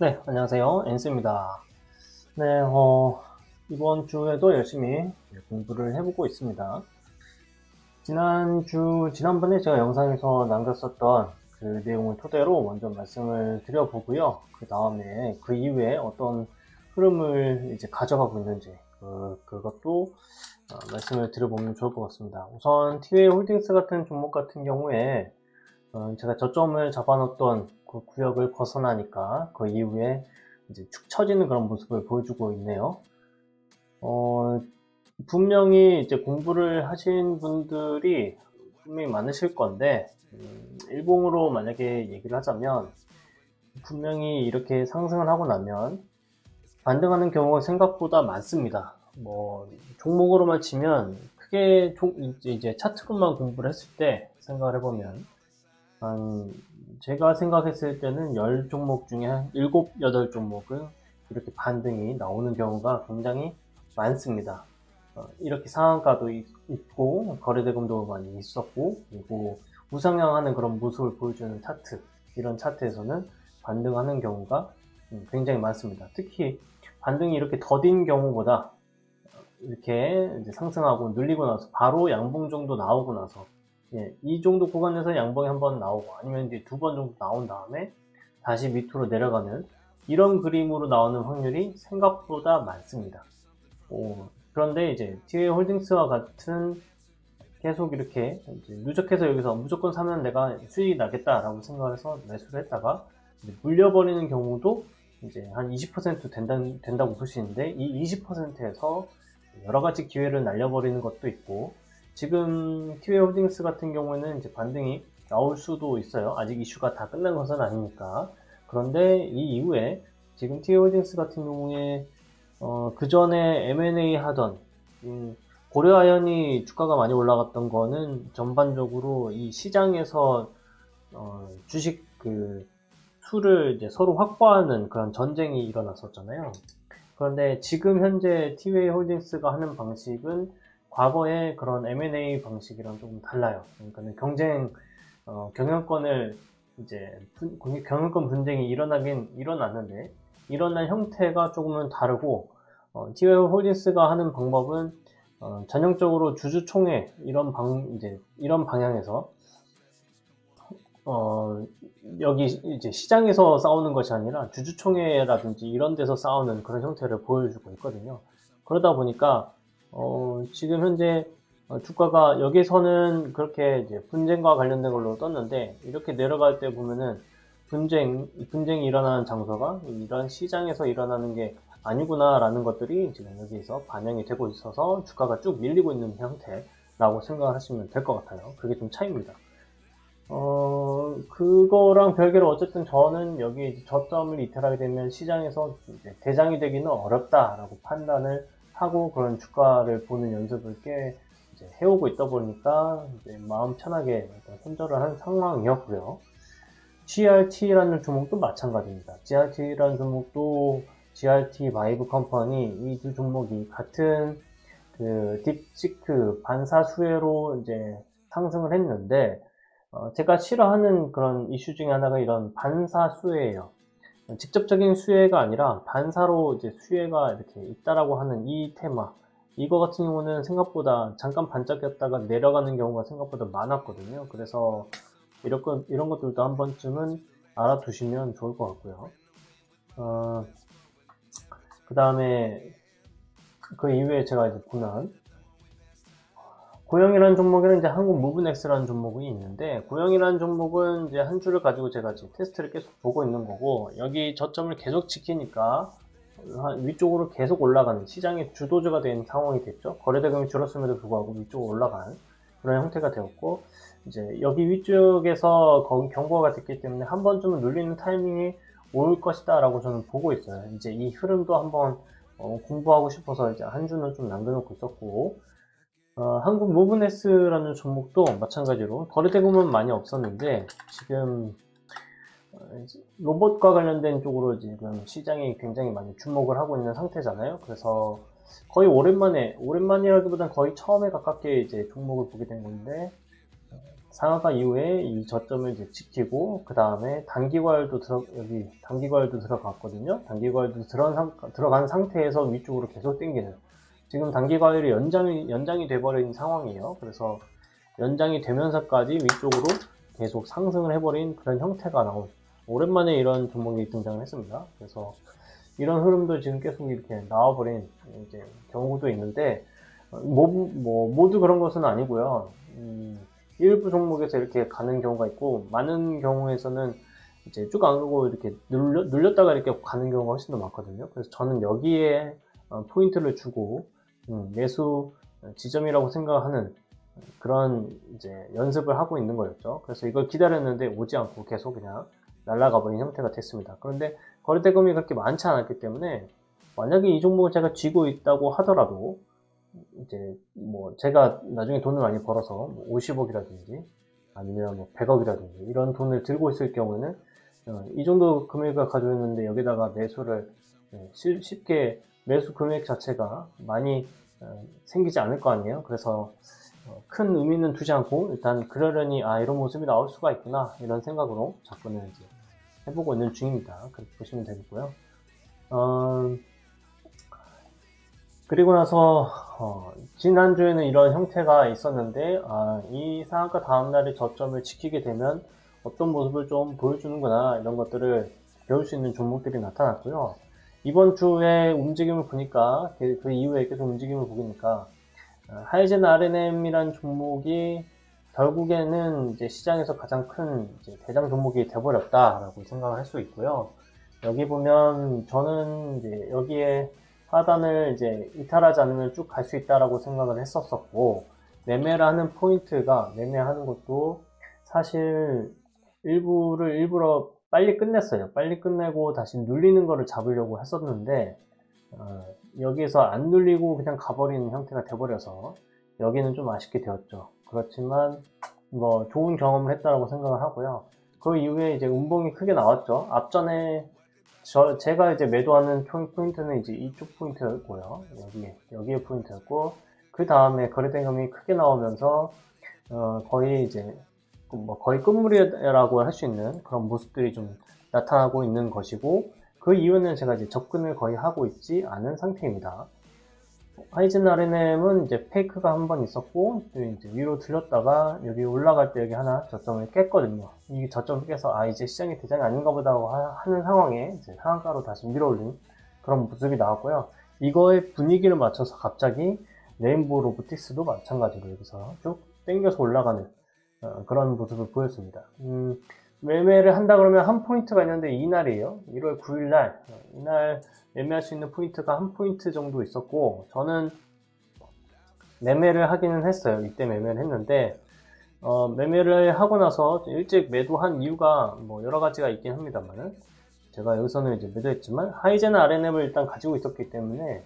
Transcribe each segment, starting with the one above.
네, 안녕하세요. 엔스입니다. 네, 이번 주에도 열심히 공부를 해보고 있습니다. 지난번에 제가 영상에서 남겼었던 그 내용을 토대로 먼저 말씀을 드려보고요. 그 다음에 그 이후에 어떤 흐름을 이제 가져가고 있는지, 그것도 말씀을 드려보면 좋을 것 같습니다. 우선 티웨이 홀딩스 같은 종목 같은 경우에 제가 저점을 잡아놓던 그 구역을 벗어나니까 그 이후에 이제 축 처지는 그런 모습을 보여주고 있네요. 분명히 이제 공부를 하신 분들이 분명히 많으실 건데, 일봉으로 만약에 얘기를 하자면, 분명히 이렇게 상승을 하고 나면 반등하는 경우가 생각보다 많습니다. 종목으로만 치면, 크게 이제 차트로만 공부를 했을 때 생각을 해보면, 제가 생각했을 때는 10종목 중에 한 7, 8종목은 이렇게 반등이 나오는 경우가 굉장히 많습니다. 이렇게 상한가도 있고 거래대금도 많이 있었고, 그리고 우상향하는 그런 모습을 보여주는 차트, 이런 차트에서는 반등하는 경우가 굉장히 많습니다. 특히 반등이 이렇게 더딘 경우보다 이렇게 이제 상승하고 눌리고 나서 바로 양봉 정도 나오고 나서, 이 정도 구간에서 양봉이 한번 나오고 아니면 이제 2번 정도 나온 다음에 다시 밑으로 내려가는 이런 그림으로 나오는 확률이 생각보다 많습니다. 그런데 이제 티웨이 홀딩스와 같은 계속 이렇게 이제 누적해서 여기서 무조건 사면 내가 수익이 나겠다라고 생각을 해서 매수를 했다가 물려버리는 경우도 이제 한 20% 된다고 볼 수 있는데, 이 20%에서 여러 가지 기회를 날려버리는 것도 있고, 지금 티웨이 홀딩스 같은 경우에는 이제 반등이 나올 수도 있어요. 아직 이슈가 다 끝난 것은 아니니까. 그런데 이 이후에 지금 티웨이 홀딩스 같은 경우에 그 전에 M&A 하던 고려아연이 주가가 많이 올라갔던 거는 전반적으로 이 시장에서 주식 그 수를 이제 서로 확보하는 그런 전쟁이 일어났었잖아요. 그런데 지금 현재 티웨이 홀딩스가 하는 방식은 과거의 그런 M&A 방식이랑 조금 달라요. 그러니까 경영권을 이제 경영권 분쟁이 일어났는데, 일어난 형태가 조금은 다르고, 티웨이 홀딩스가 하는 방법은 전형적으로 주주총회 이런 방향에서 여기 이제 시장에서 싸우는 것이 아니라 주주총회라든지 이런 데서 싸우는 그런 형태를 보여주고 있거든요. 그러다 보니까 지금 현재 주가가 여기서는 그렇게 이제 분쟁과 관련된 걸로 떴는데, 이렇게 내려갈 때 보면은 분쟁이 일어나는 장소가 이런 시장에서 일어나는 게 아니구나라는 것들이 지금 여기서 반영이 되고 있어서 주가가 쭉 밀리고 있는 형태라고 생각을 하시면 될 것 같아요. 그게 좀 차이입니다. 그거랑 별개로 어쨌든 저는 여기 저점을 이탈하게 되면 시장에서 대장이 되기는 어렵다라고 판단을 하고 그런 주가를 보는 연습을 꽤 이제 해오고 있다 보니까 이제 마음 편하게 손절을 한 상황이었고요. GRT라는 종목도 마찬가지입니다. GRT라는 종목도 GRT 바이브 컴퍼니, 이 두 종목이 같은 그 딥시크 반사 수혜로 이제 상승을 했는데, 제가 싫어하는 그런 이슈 중에 하나가 이런 반사 수혜예요. 직접적인 수혜가 아니라 반사로 이제 수혜가 이렇게 있다라고 하는 이 테마. 이거 같은 경우는 생각보다 잠깐 반짝였다가 내려가는 경우가 생각보다 많았거든요. 그래서 이런 것들도 한 번쯤은 알아두시면 좋을 것 같고요. 그 다음에 그 이후에 제가 이제 보면 고영이라는 종목에는 이제 한국 무브넥스라는 종목이 있는데, 고영이라는 종목은 이제 한 주를 가지고 제가 지금 테스트를 계속 보고 있는 거고, 여기 저점을 계속 지키니까 위쪽으로 계속 올라가는 시장의 주도주가 된 상황이 됐죠. 거래대금이 줄었음에도 불구하고 위쪽으로 올라가는 그런 형태가 되었고, 이제 여기 위쪽에서 경고가 됐기 때문에 한 번쯤은 눌리는 타이밍이 올 것이다 라고 저는 보고 있어요. 이제 이 흐름도 한번 공부하고 싶어서 이제 한 주는 좀 남겨놓고 있었고, 한국 무브네스라는 종목도 마찬가지로 거래대금은 많이 없었는데, 지금 로봇과 관련된 쪽으로 지금 시장이 굉장히 많이 주목을 하고 있는 상태잖아요. 그래서 거의 오랜만이라기보단 거의 처음에 가깝게 이제 종목을 보게 된 건데, 상한가 이후에 이 저점을 이제 지키고, 그 다음에 여기 단기과열도 들어갔거든요. 단기과열도 들어간 상태에서 위쪽으로 계속 당기는, 지금 단기과열이 연장이 돼버린 상황이에요. 그래서 연장이 되면서까지 위쪽으로 계속 상승을 해버린 그런 형태가 나온, 오랜만에 이런 종목이 등장을 했습니다. 그래서 이런 흐름도 지금 계속 이렇게 나와버린 이제 경우도 있는데, 모두 그런 것은 아니고요. 일부 종목에서 이렇게 가는 경우가 있고, 많은 경우에서는 이제 쭉 안 가고 이렇게 눌렸다가 이렇게 가는 경우가 훨씬 더 많거든요. 그래서 저는 여기에 포인트를 주고 매수 지점이라고 생각하는 그런 이제 연습을 하고 있는 거였죠. 그래서 이걸 기다렸는데 오지 않고 계속 그냥 날아가 버린 형태가 됐습니다. 그런데 거래대금이 그렇게 많지 않았기 때문에, 만약에 이 종목을 제가 쥐고 있다고 하더라도, 이제 뭐 제가 나중에 돈을 많이 벌어서 50억이라든지 아니면 뭐 100억이라든지 이런 돈을 들고 있을 경우에는 이 정도 금액을 가지고 있는데, 여기다가 매수를 쉽게 매수 금액 자체가 많이 생기지 않을 거 아니에요. 그래서 큰 의미는 두지 않고 일단 그러려니 이런 모습이 나올 수가 있구나, 이런 생각으로 접근을 이제 해보고 있는 중입니다. 그렇게 보시면 되겠고요. 그리고 나서 지난주에는 이런 형태가 있었는데, 이 상한가 다음날에 저점을 지키게 되면 어떤 모습을 좀 보여주는구나, 이런 것들을 배울 수 있는 종목들이 나타났고요. 이번 주에 움직임을 보니까, 그 이후에 계속 움직임을 보니까 하이젠 RNM이란 종목이 결국에는 이제 시장에서 가장 큰 이제 대장 종목이 돼버렸다라고 생각을 할 수 있고요. 여기 보면 저는 이제 여기에 하단을 이제 이탈하지 않으면 쭉 갈 수 있다라고 생각을 했었었고, 매매를 하는 포인트가, 매매하는 것도 사실 일부러 빨리 끝냈어요. 빨리 끝내고 다시 눌리는 거를 잡으려고 했었는데, 여기에서 안 눌리고 그냥 가버리는 형태가 돼버려서 여기는 좀 아쉽게 되었죠. 그렇지만 뭐 좋은 경험을 했다라고 생각을 하고요. 그 이후에 이제 운봉이 크게 나왔죠. 앞전에 제가 이제 매도하는 포인트는 이제 이쪽 포인트였고요. 여기에 포인트였고, 그 다음에 거래대금이 크게 나오면서 거의 이제 거의 끝물이라고 할 수 있는 그런 모습들이 좀 나타나고 있는 것이고, 그 이유는 제가 이제 접근을 거의 하고 있지 않은 상태입니다. 하이젠 RNM은 이제 페이크가 한 번 있었고, 또 이제 위로 들렸다가 여기 올라갈 때 여기 하나 저점을 깼거든요. 이 저점을 깨서 이제 시장이 대장이 아닌가 보다 하는 상황에 이제 상한가로 다시 밀어올린 그런 모습이 나왔고요. 이거의 분위기를 맞춰서 갑자기 레인보우 로보틱스도 마찬가지로 여기서 쭉 당겨서 올라가는 그런 모습을 보였습니다. 매매를 한다 그러면 한 포인트가 있는데, 이날이에요. 1월 9일날 이날 매매할 수 있는 포인트가 한 포인트 정도 있었고, 저는 매매를 하기는 했어요. 이때 매매를 했는데, 매매를 하고 나서 일찍 매도한 이유가 뭐 여러 가지가 있긴 합니다만, 제가 여기서는 이제 매도했지만 하이젠 RNM을 일단 가지고 있었기 때문에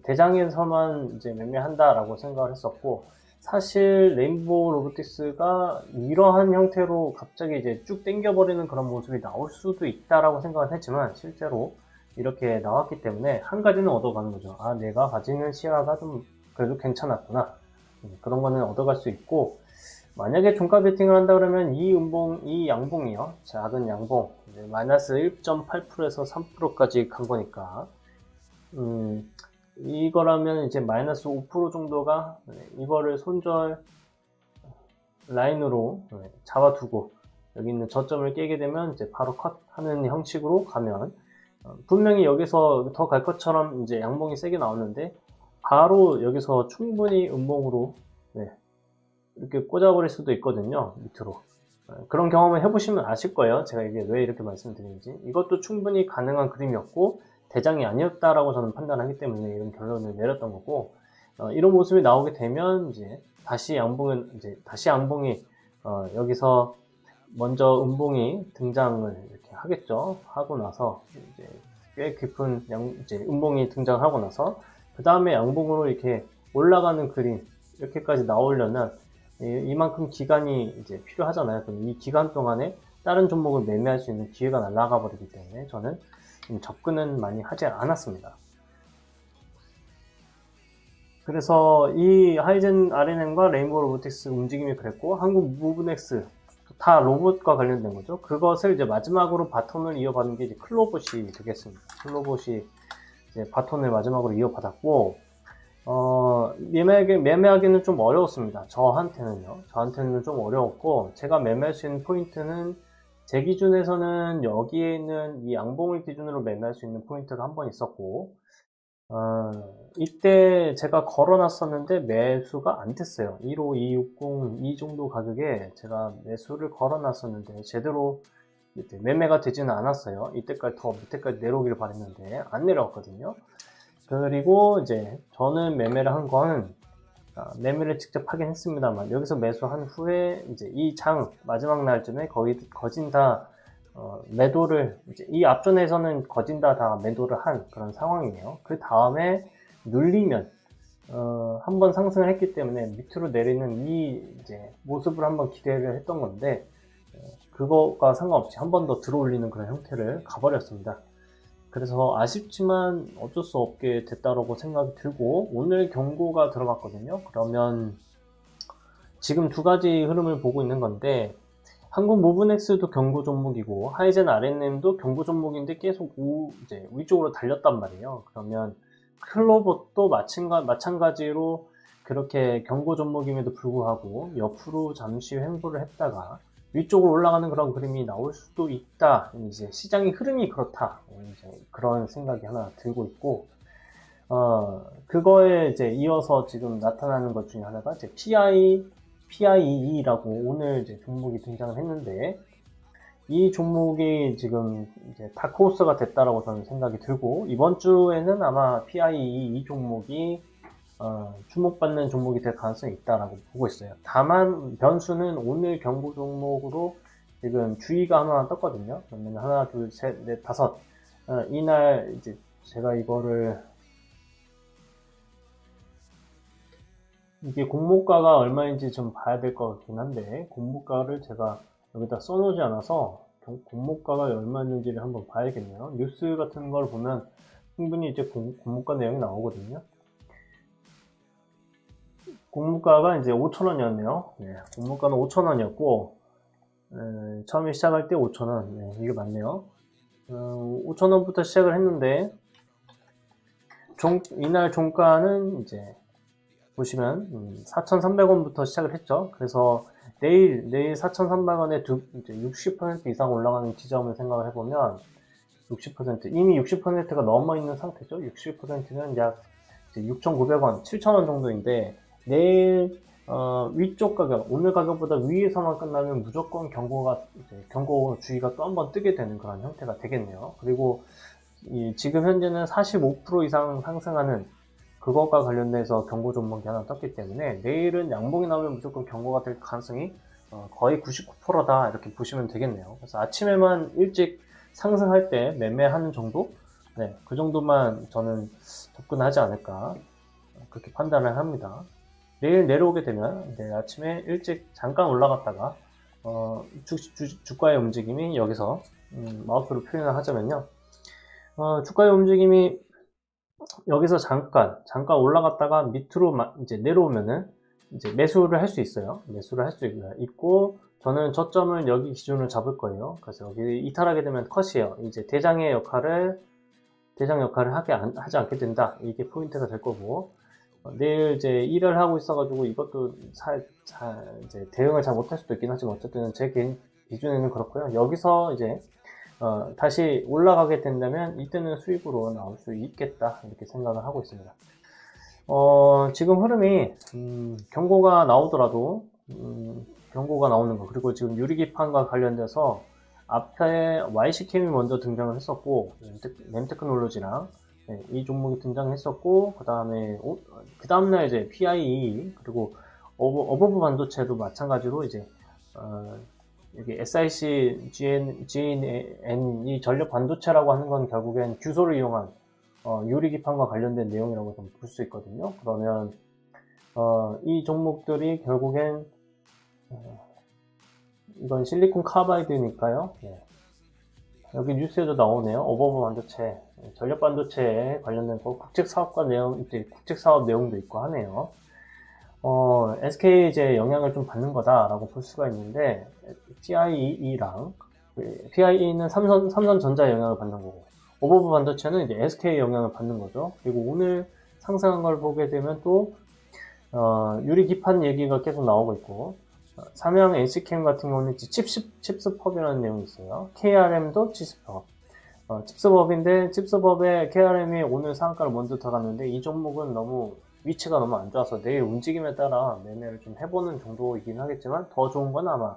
대장에서만 이제 매매한다라고 생각을 했었고, 사실 레인보우 로보틱스가 이러한 형태로 갑자기 이제 쭉 당겨버리는 그런 모습이 나올 수도 있다라고 생각을 했지만, 실제로 이렇게 나왔기 때문에 한 가지는 얻어가는 거죠. 내가 가지는 시야가 좀 그래도 괜찮았구나, 그런 거는 얻어갈 수 있고, 만약에 종가 베팅을 한다 그러면 이 양봉이요, 작은 양봉, 마이너스 1.8%에서 3%까지 간 거니까, 이거라면 이제 마이너스 5% 정도가 이거를 손절 라인으로 잡아두고 여기 있는 저점을 깨게 되면 이제 바로 컷하는 형식으로 가면, 분명히 여기서 더 갈 것처럼 이제 양봉이 세게 나왔는데, 바로 여기서 충분히 음봉으로 이렇게 꽂아버릴 수도 있거든요, 밑으로. 그런 경험을 해보시면 아실 거예요. 제가 이게 왜 이렇게 말씀드리는지. 이것도 충분히 가능한 그림이었고 대장이 아니었다라고 저는 판단하기 때문에 이런 결론을 내렸던 거고, 이런 모습이 나오게 되면 이제 다시 양봉이 여기서 먼저 음봉이 등장을 이렇게 하겠죠. 하고 나서 이제 꽤 깊은 음봉이 등장하고 나서 그 다음에 양봉으로 이렇게 올라가는 그림, 이렇게까지 나오려면 이만큼 기간이 이제 필요하잖아요. 그럼 이 기간 동안에 다른 종목을 매매할 수 있는 기회가 날아가 버리기 때문에 저는 접근은 많이 하지 않았습니다. 그래서 이 하이젠 RNN과 레인보우 로보틱스 움직임이 그랬고, 한국 무브넥스 다 로봇과 관련된 거죠. 그것을 이제 마지막으로 바톤을 이어받는 게 이제 클로봇이 되겠습니다. 클로봇이 이제 바톤을 마지막으로 이어받았고, 매매하기는 좀 어려웠습니다. 저한테는 좀 어려웠고, 제가 매매할 수 있는 포인트는 제 기준에서는 여기에 있는 이 양봉을 기준으로 매매할 수 있는 포인트가 한 번 있었고, 이때 제가 걸어놨었는데 매수가 안 됐어요. 15260 이 정도 가격에 제가 매수를 걸어놨었는데 제대로 매매가 되지는 않았어요. 이때까지 더 밑에까지 내려오기를 바랬는데 안 내려왔거든요. 그리고 이제 저는 매매를 한 건 매매를 직접 하긴 했습니다만 여기서 매수한 후에 이제 이 장 마지막 날쯤에 거의 거진 다 매도를 이제 이 앞전에서는 거진 다 매도를 한 그런 상황이에요. 그 다음에 눌리면 한번 상승을 했기 때문에 밑으로 내리는 이 이제 모습을 한번 기대를 했던 건데 그거가 상관없이 한 번 더 들어올리는 그런 형태를 가버렸습니다. 그래서 아쉽지만 어쩔 수 없게 됐다라고 생각이 들고 오늘 경고가 들어갔거든요. 그러면 지금 두 가지 흐름을 보고 있는 건데 한국 무브넥스도 경고 종목이고 하이젠 RNN도 경고 종목인데 계속 이제 위쪽으로 달렸단 말이에요. 그러면 클로봇도 마찬가지로 그렇게 경고 종목임에도 불구하고 옆으로 잠시 횡보를 했다가 위쪽으로 올라가는 그런 그림이 나올 수도 있다. 이제 시장의 흐름이 그렇다. 이제 그런 생각이 하나 들고 있고, 그거에 이제 이어서 지금 나타나는 것 중에 하나가 이제 PIE라고 오늘 이제 종목이 등장을 했는데, 이 종목이 지금 이제 다크호스가 됐다라고 저는 생각이 들고, 이번 주에는 아마 PIE 이 종목이 주목받는 종목이 될 가능성이 있다라고 보고 있어요. 다만 변수는 오늘 경고 종목으로 지금 주의가 하나 떴거든요. 그러면 하나, 둘, 셋, 넷, 다섯. 이날 이제 제가 이거를 이게 공모가가 얼마인지 좀 봐야 될 것 같긴 한데 공모가를 제가 여기다 써놓지 않아서 공모가가 얼마인지를 한번 봐야겠네요. 뉴스 같은 걸 보면 충분히 이제 공모가 내용이 나오거든요. 공모가가 이제 5,000원이었네요. 네, 공모가는 5,000원이었고, 처음에 시작할 때 5,000원. 네, 이게 맞네요. 5,000원부터 시작을 했는데, 이날 종가는 이제, 보시면, 4,300원부터 시작을 했죠. 그래서 내일 4,300원에 이제 60% 이상 올라가는 지점을 생각을 해보면, 60%, 이미 60%가 넘어 있는 상태죠. 60%는 약 6,900원, 7,000원 정도인데, 내일 위쪽 가격, 오늘 가격보다 위에서만 끝나면 무조건 경고 주의가 또 한번 뜨게 되는 그런 형태가 되겠네요. 그리고 지금 현재는 45% 이상 상승하는 그것과 관련돼서 경고 종목이 하나 떴기 때문에 내일은 양봉이 나오면 무조건 경고가 될 가능성이 거의 99%다 이렇게 보시면 되겠네요. 그래서 아침에만 일찍 상승할 때 매매하는 정도? 네, 그 정도만 저는 접근하지 않을까 그렇게 판단을 합니다. 내일 내려오게 되면 내일 아침에 일찍 잠깐 올라갔다가 주가의 움직임이 여기서 마우스로 표현을 하자면요. 주가의 움직임이 여기서 잠깐 올라갔다가 밑으로 이제 내려오면은 이제 매수를 할 수 있어요. 매수를 할 수 있고 저는 저점을 여기 기준으로 잡을 거예요. 그래서 여기 이탈하게 되면 컷이에요. 이제 대장 역할을 하지 않게 된다. 이게 포인트가 될 거고 내일 이제 일을 하고 있어가지고 이것도 이제 대응을 잘 못할 수도 있긴 하지만 어쨌든 제 개인 기준에는 그렇고요. 여기서 이제 다시 올라가게 된다면 이때는 수익으로 나올 수 있겠다 이렇게 생각을 하고 있습니다. 지금 흐름이 경고가 나오더라도 경고가 나오는 거 그리고 지금 유리기판과 관련돼서 앞에 YC캠이 먼저 등장을 했었고 램테크놀로지랑 네, 이 종목이 등장했었고 그 다음날 이제 PIE 그리고 어버브 반도체도 마찬가지로 이제 여기 SiC, GN, 이 전력 반도체라고 하는 건 결국엔 규소를 이용한 유리기판과 관련된 내용이라고 좀 볼 수 있거든요. 그러면 이 종목들이 결국엔 이건 실리콘 카바이드니까요. 네. 여기 뉴스에도 나오네요. 어버브 반도체, 전력 반도체에 관련된 국책 사업과 이제 국책 사업 내용도 있고 하네요. SK 이제 영향을 좀 받는 거다라고 볼 수가 있는데, PIE는 삼성전자의 영향을 받는 거고, 어버브 반도체는 이제 SK의 영향을 받는 거죠. 그리고 오늘 상승한 걸 보게 되면 또, 유리 기판 얘기가 계속 나오고 있고, 삼양 NC캠 같은 경우는 칩스펍이라는 내용이 있어요. KRM도 칩스펍. 칩스펍인데, 칩스펍에 KRM이 오늘 상한가를 먼저 들어갔는데, 이 종목은 위치가 너무 안 좋아서 내일 움직임에 따라 매매를 좀 해보는 정도이긴 하겠지만, 더 좋은 건 아마,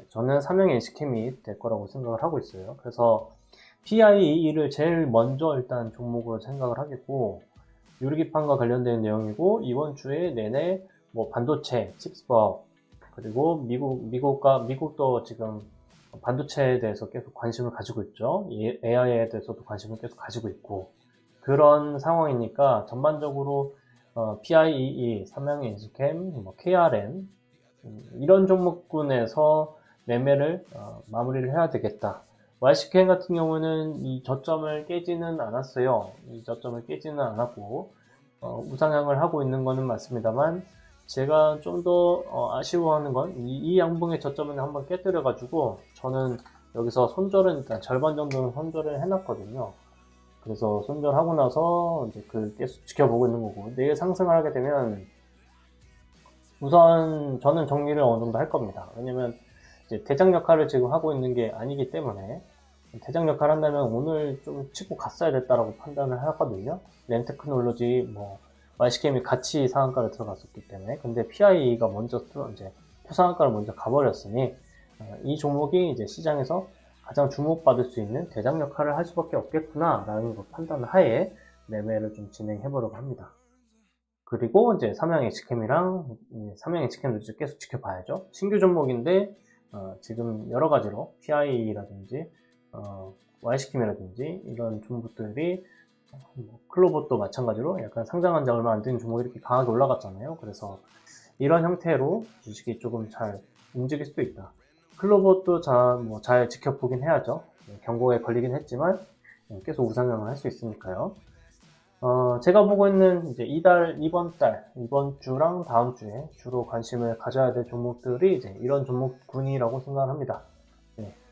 저는 삼양 NC캠이 될 거라고 생각을 하고 있어요. 그래서 PIE를 제일 먼저 일단 종목으로 생각을 하겠고, 유리기판과 관련된 내용이고, 이번 주에 내내 반도체, 칩스법, 그리고 미국도 지금 반도체에 대해서 계속 관심을 가지고 있죠. AI에 대해서도 관심을 계속 가지고 있고, 그런 상황이니까 전반적으로 PIEE, 삼양엔지캠, KRM 이런 종목군에서 매매를 마무리를 해야 되겠다. YC캠 같은 경우는 이 저점을 깨지는 않았어요. 이 저점을 깨지는 않았고 우상향을 하고 있는 거는 맞습니다만, 제가 좀 더 아쉬워하는 건 이 양봉의 저점을 한번 깨뜨려 가지고 저는 여기서 손절은 일단 절반 정도는 손절을 해놨거든요. 그래서 손절하고 나서 이제 계속 지켜보고 있는 거고, 내일 상승을 하게 되면 우선 저는 정리를 어느 정도 할 겁니다. 왜냐면 이제 대장 역할을 지금 하고 있는 게 아니기 때문에, 대장 역할을 한다면 오늘 좀 치고 갔어야 됐다라고 판단을 하거든요. 랜테크놀로지, YC캠이 같이 상한가를 들어갔었기 때문에. 근데 PIE가 먼저 이제 초상한가를 먼저 가버렸으니, 이 종목이 이제 시장에서 가장 주목받을 수 있는 대장 역할을 할 수밖에 없겠구나라는 거 판단을 하에 매매를 좀 진행해 보려고 합니다. 그리고 이제 삼양 HC캠도 계속 지켜봐야죠. 신규 종목인데 지금 여러 가지로 PIE라든지 YC캠이라든지 이런 종목들이, 클로봇도 마찬가지로 약간 상장한 지 얼마 안 된 종목이 이렇게 강하게 올라갔잖아요. 그래서 이런 형태로 주식이 조금 잘 움직일 수도 있다. 클로봇도 잘 지켜보긴 해야죠. 경고에 걸리긴 했지만 계속 우상향을 할 수 있으니까요. 제가 보고 있는 이제 이번 주랑 다음 주에 주로 관심을 가져야 될 종목들이 이제 이런 종목군이라고 생각을 합니다.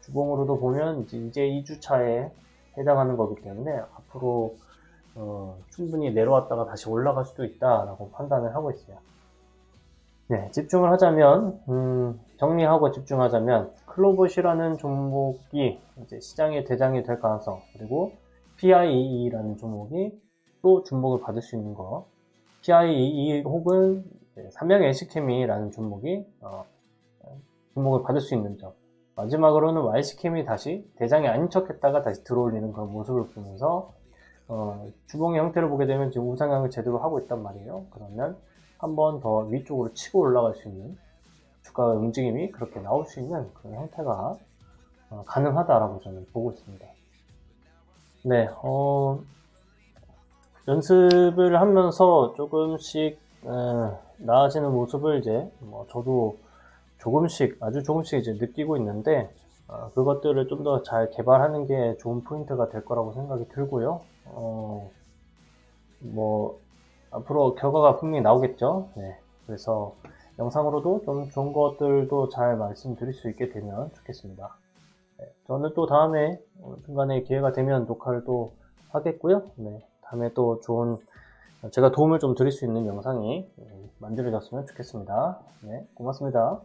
주봉으로도 보면 이제 2주차에 해당하는 거기 때문에 앞으로 충분히 내려왔다가 다시 올라갈 수도 있다라고 판단을 하고 있어요. 집중을 하자면, 정리하고 집중하자면, 클로봇이라는 종목이 이제 시장의 대장이 될 가능성, 그리고 PIE라는 종목이 또 주목을 받을 수 있는 거, PIE 혹은 삼양 NC캠이라는 종목이 주목을 받을 수 있는 점, 마지막으로는 YC캠이 다시 대장이 아닌 척 했다가 다시 들어올리는 그런 모습을 보면서 주봉의 형태를 보게 되면 지금 우상향을 제대로 하고 있단 말이에요. 그러면 한 번 더 위쪽으로 치고 올라갈 수 있는 주가 움직임이 그렇게 나올 수 있는 그런 형태가 가능하다라고 저는 보고 있습니다. 연습을 하면서 조금씩 나아지는 모습을 이제 저도 아주 조금씩 이제 느끼고 있는데, 그것들을 좀 더 잘 개발하는 게 좋은 포인트가 될 거라고 생각이 들고요. 앞으로 결과가 분명히 나오겠죠. 그래서 영상으로도 좀 좋은 것들도 잘 말씀드릴 수 있게 되면 좋겠습니다. 저는 또 다음에 중간에 기회가 되면 녹화를 또 하겠고요. 다음에 또 제가 도움을 좀 드릴 수 있는 영상이 만들어졌으면 좋겠습니다. 고맙습니다.